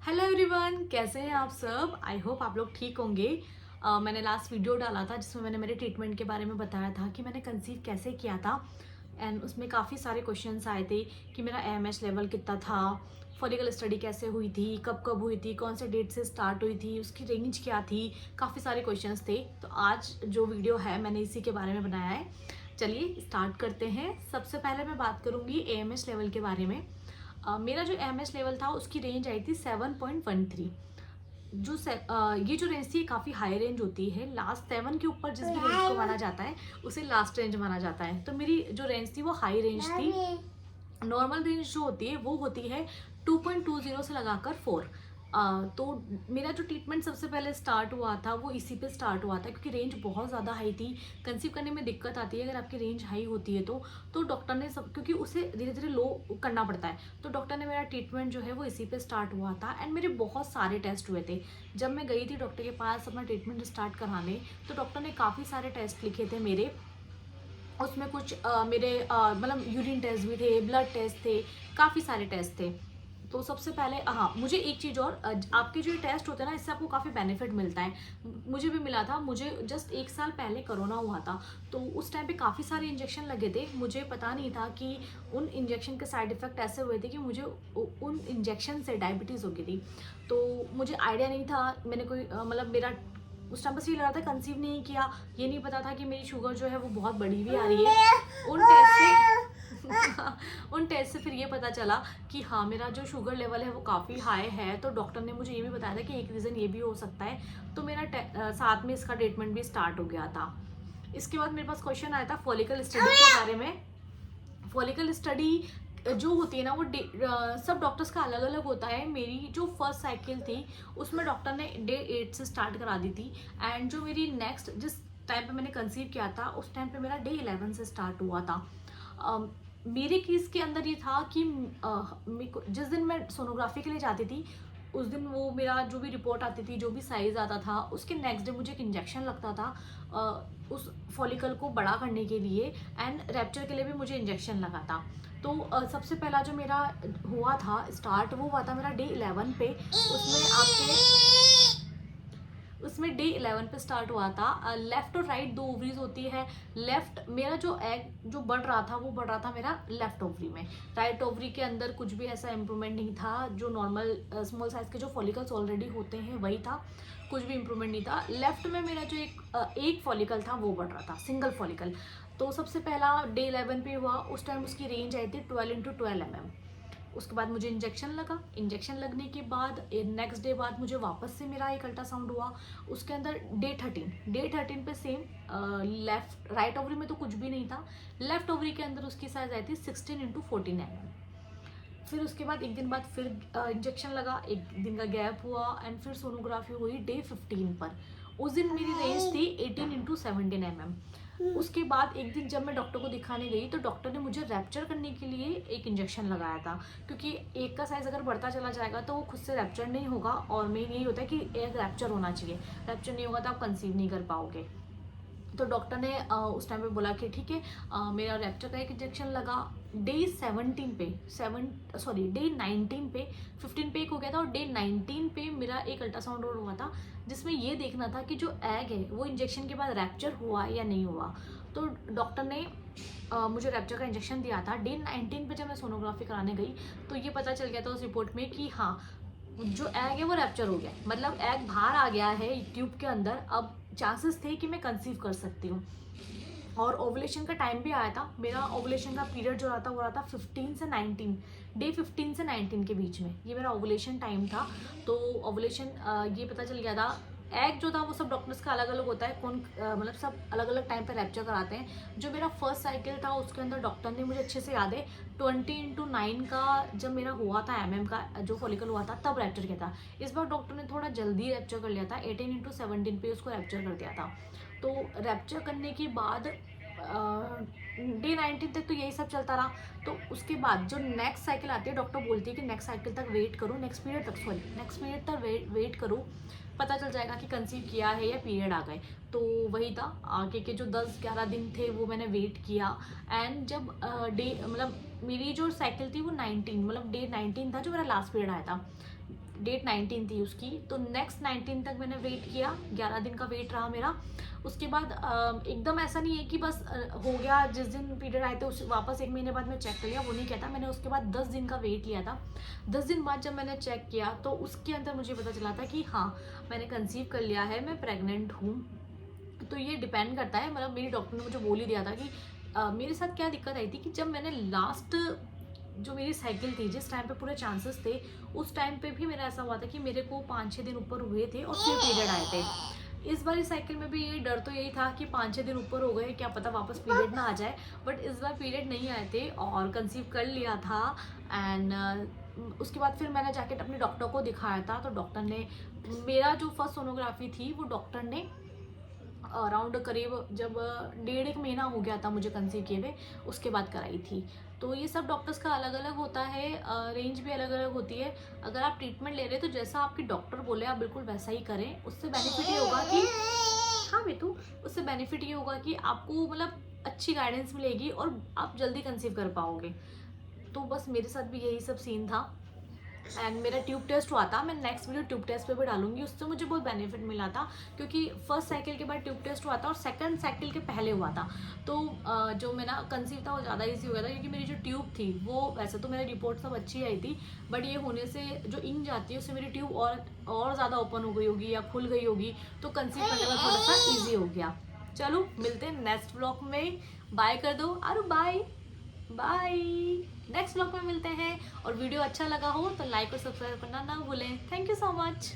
Hello everyone, कैसे हैं आप सब। आई होप आप लोग ठीक होंगे। मैंने लास्ट वीडियो डाला था जिसमें मैंने मेरे ट्रीटमेंट के बारे में बताया था कि मैंने कंसीव कैसे किया था। एंड उसमें काफ़ी सारे क्वेश्चंस आए थे कि मेरा AMH लेवल कितना था, फॉलिकल स्टडी कैसे हुई थी, कब कब हुई थी, कौन से डेट से स्टार्ट हुई थी, उसकी रेंज क्या थी। काफ़ी सारे क्वेश्चंस थे, तो आज जो वीडियो है मैंने इसी के बारे में बनाया है। चलिए स्टार्ट करते हैं। सबसे पहले मैं बात करूँगी AMH लेवल के बारे में। मेरा जो AMH लेवल था उसकी रेंज आई थी 7.13। ये जो रेंज थी काफ़ी हाई रेंज होती है। लास्ट 7 के ऊपर जिस भी रेंज को माना जाता है उसे लास्ट रेंज माना जाता है। तो मेरी जो रेंज थी वो हाई रेंज थी। नॉर्मल रेंज जो होती है वो होती है 2.20 से लगाकर 4। तो मेरा जो ट्रीटमेंट सबसे पहले स्टार्ट हुआ था वो इसी पे स्टार्ट हुआ था, क्योंकि रेंज बहुत ज़्यादा हाई थी। कंसीव करने में दिक्कत आती है अगर आपकी रेंज हाई होती है तो डॉक्टर ने सब, क्योंकि उसे धीरे धीरे लो करना पड़ता है, तो डॉक्टर ने मेरा ट्रीटमेंट जो है वो इसी पे स्टार्ट हुआ था। एंड मेरे बहुत सारे टेस्ट हुए थे। जब मैं गई थी डॉक्टर के पास अपना ट्रीटमेंट स्टार्ट कराने, तो डॉक्टर ने काफ़ी सारे टेस्ट लिखे थे मेरे। उसमें कुछ मेरे मतलब यूरिन टेस्ट भी थे, ब्लड टेस्ट थे, काफ़ी सारे टेस्ट थे। तो सबसे पहले हाँ, मुझे एक चीज़ और, आपके जो टेस्ट होते हैं ना इससे आपको काफ़ी बेनिफिट मिलता है। मुझे भी मिला था। मुझे जस्ट 1 साल पहले कोरोना हुआ था, तो उस टाइम पे काफ़ी सारे इंजेक्शन लगे थे। मुझे पता नहीं था कि उन इंजेक्शन के साइड इफ़ेक्ट ऐसे हुए थे कि मुझे उन इंजेक्शन से डायबिटीज़ हो गई थी। तो मुझे आइडिया नहीं था। मैंने कोई मतलब मेरा उस टाइम बस ये लग रहा था कंसीव नहीं किया। ये नहीं पता था कि मेरी शुगर जो है वो बहुत बड़ी भी आ रही है। उन टेस्ट से उन टेस्ट से फिर ये पता चला कि हाँ, मेरा जो शुगर लेवल है वो काफ़ी हाई है। तो डॉक्टर ने मुझे ये भी बताया था कि एक रीज़न ये भी हो सकता है। तो मेरा साथ में इसका ट्रीटमेंट भी स्टार्ट हो गया था। इसके बाद मेरे पास क्वेश्चन आया था फॉलिकल स्टडी के बारे में। फॉलिकल स्टडी जो होती है ना वो सब डॉक्टर्स का अलग अलग होता है। मेरी जो फर्स्ट साइकिल थी उसमें डॉक्टर ने डे 8 से स्टार्ट करा दी थी। एंड जो मेरी नेक्स्ट जिस टाइम पे मैंने कंसीव किया था उस टाइम पे मेरा डे 11 से स्टार्ट हुआ था। मेरे केस के अंदर ये था कि जिस दिन मैं सोनोग्राफी के लिए जाती थी उस दिन वो मेरा जो भी रिपोर्ट आती थी, जो भी साइज आता था, उसके नेक्स्ट डे मुझे एक इंजेक्शन लगता था उस फॉलिकल को बड़ा करने के लिए। एंड रैप्चर के लिए भी मुझे इंजेक्शन लगा था। तो सबसे पहला जो मेरा हुआ था स्टार्ट वो हुआ था मेरा डे 11 पे। उसमें डे 11 पे स्टार्ट हुआ था। लेफ्ट और राइट दो ओवरीज होती है। लेफ्ट मेरा जो एग जो बढ़ रहा था वो बढ़ रहा था मेरा लेफ्ट ओवरी में। राइट ओवरी के अंदर कुछ भी ऐसा इम्प्रूवमेंट नहीं था। जो नॉर्मल स्मॉल साइज के जो फॉलिकल्स ऑलरेडी होते हैं वही था, कुछ भी इम्प्रूवमेंट नहीं था। लेफ्ट में मेरा जो एक फॉलिकल था वो बढ़ रहा था, सिंगल फॉलिकल। तो सबसे पहला डे 11 पे हुआ। उस टाइम उसकी रेंज आई थी 12x12 mm। उसके बाद मुझे इंजेक्शन लगा। इंजेक्शन लगने के बाद नेक्स्ट डे बाद मुझे वापस से मेरा एक अल्ट्रासाउंड हुआ। उसके अंदर डे 13 पे सेम लेफ्ट राइट ओवरी में तो कुछ भी नहीं था। लेफ्ट ओवरी के अंदर उसकी साइज आई थी 16x14 mm। फिर उसके बाद एक दिन बाद फिर इंजेक्शन लगा, एक दिन का गैप हुआ एंड फिर सोनोग्राफी हुई डे 15 पर। उस दिन मेरी रेंज थी 18x17 mm। उसके बाद एक दिन जब मैं डॉक्टर को दिखाने गई तो डॉक्टर ने मुझे रैप्चर करने के लिए एक इंजेक्शन लगाया था, क्योंकि एक का साइज अगर बढ़ता चला जाएगा तो वो खुद से रैप्चर नहीं होगा। और मेन यही होता है कि एक रैप्चर होना चाहिए। रैप्चर नहीं होगा तो आप कंसीव नहीं कर पाओगे। तो डॉक्टर ने उस टाइम पे बोला कि ठीक है, मेरा रैप्चर का एक इंजेक्शन लगा। डे 17 पे डे 19 पे 15 पे एक हो गया था और डे 19 पे मेरा एक अल्ट्रासाउंड और हुआ था, जिसमें ये देखना था कि जो एग है वो इंजेक्शन के बाद रैप्चर हुआ या नहीं हुआ। तो डॉक्टर ने मुझे रैप्चर का इंजेक्शन दिया था। डे 19 पे जब मैं सोनोग्राफी कराने गई तो ये पता चल गया था उस रिपोर्ट में कि हाँ, जो एग है वो रैप्चर हो गया, मतलब एग बाहर आ गया है ट्यूब के अंदर। अब चांसेस थे कि मैं कंसीव कर सकती हूँ। और ओवुलेशन का टाइम भी आया था। मेरा ओवुलेशन का पीरियड जो रहा था वो रहा था 15 से 19, डे 15 से 19 के बीच में ये मेरा ओवुलेशन टाइम था। तो ओवुलेशन ये पता चल गया था। एग जो था वो सब डॉक्टर्स का अलग अलग होता है, कौन मतलब सब अलग अलग टाइम पे रैप्चर कराते हैं। जो मेरा फर्स्ट साइकिल था उसके अंदर डॉक्टर ने, मुझे अच्छे से याद है, 20x9 का जब मेरा हुआ था का जो फॉलिकल हुआ था तब रैप्चर किया था। इस बार डॉक्टर ने थोड़ा जल्दी रैप्चर कर लिया था, 18x17 पे उसको रैप्चर कर दिया था। तो रैप्चर करने के बाद डे 19 तक तो यही सब चलता रहा। तो उसके बाद जो नेक्स्ट साइकिल आती है डॉक्टर बोलती है कि नेक्स्ट साइकिल तक वेट करो, नेक्स्ट पीरियड तक वेट करो, पता चल जाएगा कि कंसीव किया है या पीरियड आ गए। तो वही था, आगे के जो 10-11 दिन थे वो मैंने वेट किया। एंड जब डे मतलब मेरी जो साइकिल थी वो 19 मतलब डे 19 था जो मेरा लास्ट पीरियड आया था। डेट 19 थी उसकी, तो नेक्स्ट 19 तक मैंने वेट किया, 11 दिन का वेट रहा मेरा। उसके बाद एकदम ऐसा नहीं है कि बस हो गया, जिस दिन पीरियड आए थे उस वापस 1 महीने बाद मैं चेक कर लिया, वो नहीं कहता। मैंने उसके बाद 10 दिन का वेट लिया था। 10 दिन बाद जब मैंने चेक किया तो उसके अंदर मुझे पता चला था कि हाँ, मैंने कंसीव कर लिया है, मैं प्रेग्नेंट हूँ। तो ये डिपेंड करता है, मतलब मेरी डॉक्टर ने मुझे बोल ही दिया था कि मेरे साथ क्या दिक्कत आई थी कि जब मैंने लास्ट जो मेरी साइकिल थी, जिस टाइम पे पूरे चांसेस थे, उस टाइम पे भी मेरा ऐसा हुआ था कि मेरे को 5-6 दिन ऊपर हुए थे और फिर पीरियड आए थे। इस बार साइकिल में भी यही डर तो यही था कि 5-6 दिन ऊपर हो गए, क्या पता वापस पीरियड ना आ जाए। बट इस बार पीरियड नहीं आए थे और कंसीव कर लिया था। एंड उसके बाद फिर मैंने जाके अपने डॉक्टर को दिखाया था, तो डॉक्टर ने मेरा जो फर्स्ट सोनोग्राफी थी वो डॉक्टर ने अराउंड करीब जब 1.5 महीना हो गया था मुझे कंसीव किए हुए, उसके बाद कराई थी। तो ये सब डॉक्टर्स का अलग अलग होता है, रेंज भी अलग अलग होती है। अगर आप ट्रीटमेंट ले रहे हैं तो जैसा आपकी डॉक्टर बोले आप बिल्कुल वैसा ही करें। उससे बेनिफिट ये होगा कि हाँ बेटू, उससे बेनिफिट ये होगा कि आपको मतलब अच्छी गाइडेंस मिलेगी और आप जल्दी कंसीव कर पाओगे। तो बस मेरे साथ भी यही सब सीन था। एंड मेरा ट्यूब टेस्ट हुआ था, मैं नेक्स्ट वीडियो ट्यूब टेस्ट पे भी डालूंगी। उससे मुझे बहुत बेनिफिट मिला था, क्योंकि फर्स्ट साइकिल के बाद ट्यूब टेस्ट हुआ था और सेकंड साइकिल के पहले हुआ था। तो जो मेरा कंसीव था वो ज़्यादा इजी हो गया था, क्योंकि मेरी जो ट्यूब थी वो, वैसे तो मेरी रिपोर्ट सब अच्छी आई थी, बट ये होने से जो इंक जाती है उससे मेरी ट्यूब और ज़्यादा ओपन हो गई होगी या खुल गई होगी, तो कंसीव करने में थोड़ा सा ईजी हो गया। चलो मिलते हैं नेक्स्ट ब्लॉग में। बाय कर दो आरू, बाय बाय। नेक्स्ट ब्लॉग में मिलते हैं। और वीडियो अच्छा लगा हो तो लाइक और सब्सक्राइब करना ना भूलें। Thank you so much.